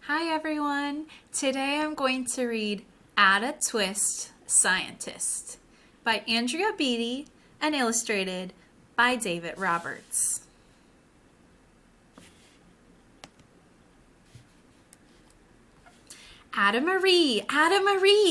Hi everyone! Today I'm going to read Add a Twist, Scientist by Andrea Beatty and illustrated by David Roberts. Ada Marie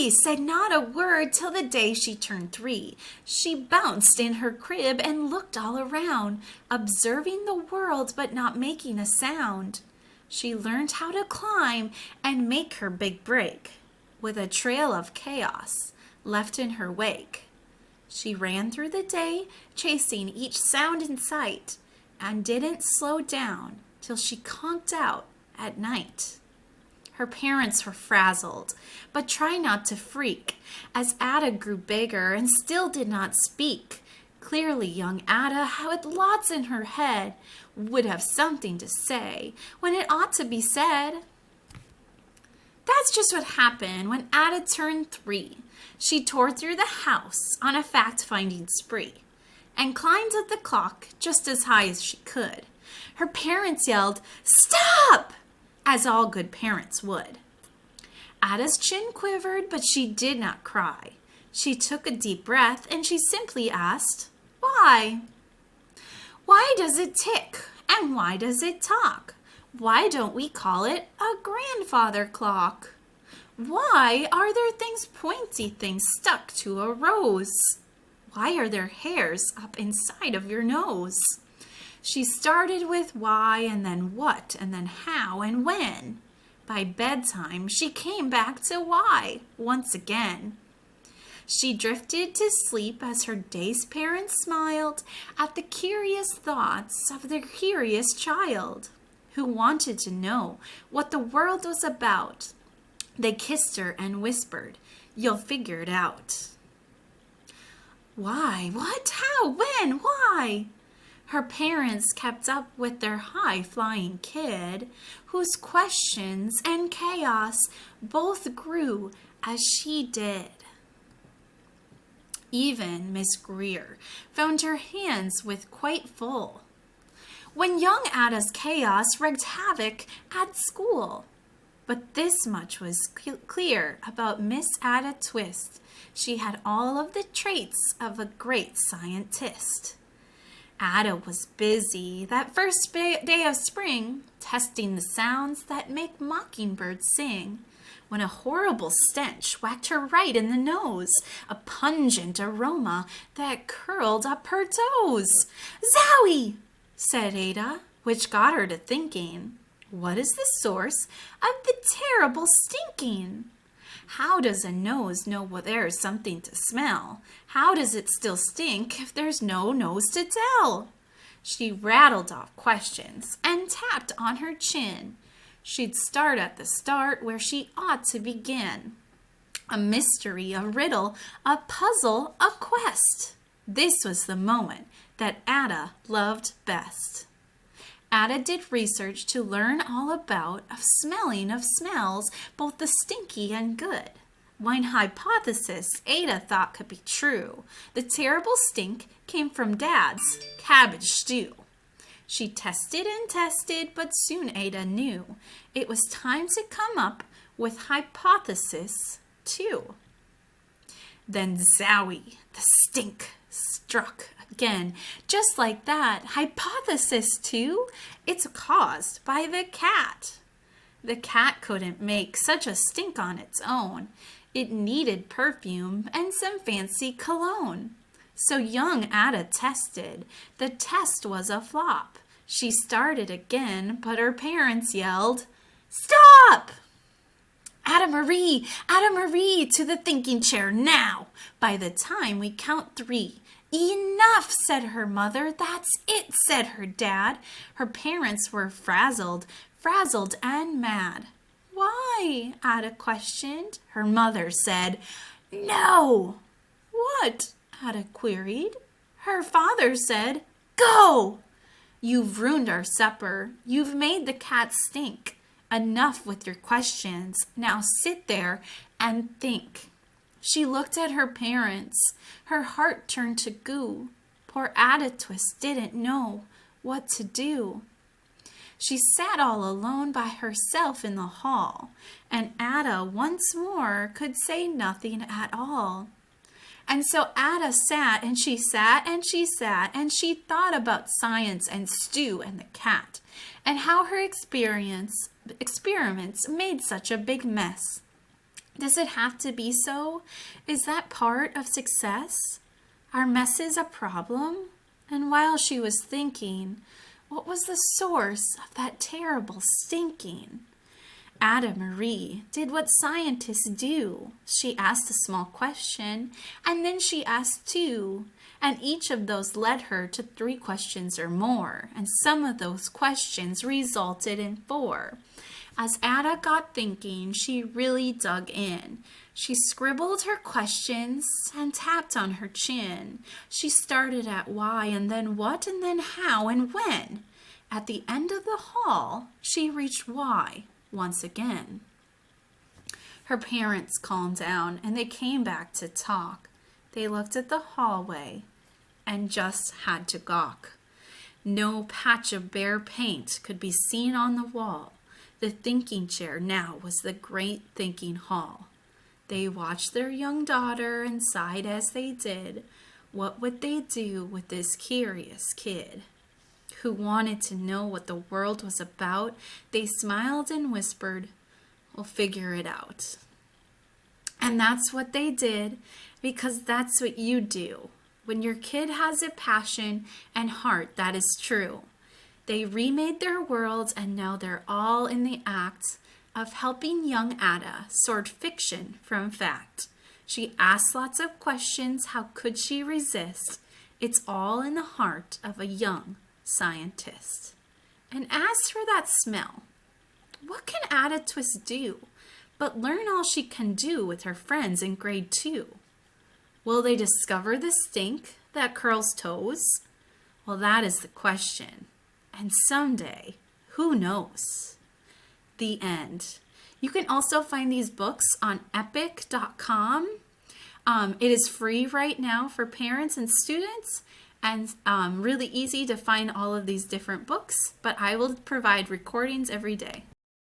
said not a word till the day she turned 3. She bounced in her crib and looked all around, observing the world but not making a sound. She learned how to climb and make her big break, with a trail of chaos left in her wake. She ran through the day, chasing each sound in sight, and didn't slow down till she conked out at night. Her parents were frazzled, but tried not to freak, as Ada grew bigger and still did not speak. Clearly young Ada, with lots in her head, would have something to say when it ought to be said. That's just what happened when Ada turned 3. She tore through the house on a fact-finding spree and climbed up the clock just as high as she could. Her parents yelled, "Stop!" as all good parents would. Ada's chin quivered, but she did not cry. She took a deep breath and she simply asked, "Why? Why does it tick and why does it talk? Why don't we call it a grandfather clock? Why are there pointy things stuck to a rose? Why are there hairs up inside of your nose?" She started with why and then what and then how and when. By bedtime, she came back to why once again. She drifted to sleep as her dazed parents smiled at the curious thoughts of their curious child, who wanted to know what the world was about. They kissed her and whispered, "You'll figure it out." Why? What? How? When? Why? Her parents kept up with their high-flying kid, whose questions and chaos both grew as she did. Even Miss Greer found her hands with quite full when young Ada's chaos wreaked havoc at school. But this much was clear about Miss Ada Twist. She had all of the traits of a great scientist. Ada was busy that first day of spring, testing the sounds that make mockingbirds sing, when a horrible stench whacked her right in the nose, a pungent aroma that curled up her toes. "Zowie!" said Ada, which got her to thinking, what is the source of the terrible stinking? How does a nose know there's something to smell? How does it still stink if there's no nose to tell? She rattled off questions and tapped on her chin. She'd start at the start where she ought to begin. A mystery, a riddle, a puzzle, a quest. This was the moment that Ada loved best. Ada did research to learn all about smelling of smells, both the stinky and good. One hypothesis Ada thought could be true. The terrible stink came from Dad's cabbage stew. She tested and tested, but soon Ada knew it was time to come up with hypothesis 2. Then zowie, the stink struck again, just like that. Hypothesis 2, it's caused by the cat. The cat couldn't make such a stink on its own. It needed perfume and some fancy cologne. So young Ada tested. The test was a flop. She started again, but her parents yelled, "Stop! Ada Marie, to the thinking chair now. By the time we count 3, enough," said her mother. "That's it," said her dad. Her parents were frazzled and mad. "Why?" Ada questioned. Her mother said, "No." "What?" Ada queried. Her father said, "Go! You've ruined our supper. You've made the cat stink. Enough with your questions. Now sit there and think." She looked at her parents. Her heart turned to goo. Poor Ada Twist didn't know what to do. She sat all alone by herself in the hall, and Ada once more could say nothing at all. And so Ada sat and she sat and she sat and she thought about science and Stu and the cat and how her experiments made such a big mess. Does it have to be so? Is that part of success? Are messes a problem? And while she was thinking, what was the source of that terrible stinking? Ada Marie did what scientists do. She asked a small question, and then she asked two, and each of those led her to 3 questions or more, and some of those questions resulted in 4. As Ada got thinking, she really dug in. She scribbled her questions and tapped on her chin. She started at why, and then what, and then how, and when. At the end of the hall, she reached why once again. Her parents calmed down, and they came back to talk. They looked at the hallway and just had to gawk. No patch of bare paint could be seen on the wall. The thinking chair now was the great thinking hall. They watched their young daughter and sighed as they did. What would they do with this curious kid who wanted to know what the world was about? They smiled and whispered, "We'll figure it out." And that's what they did, because that's what you do. When your kid has a passion and heart that is true. They remade their world, and now they're all in the act of helping young Ada sort fiction from fact. She asked lots of questions. How could she resist? It's all in the heart of a young scientist. And as for that smell, what can Ada Twist do but learn all she can do with her friends in grade 2? Will they discover the stink that curls toes? Well, that is the question. And someday, who knows? The end. You can also find these books on epic.com. It is free right now for parents and students, and really easy to find all of these different books, but I will provide recordings every day.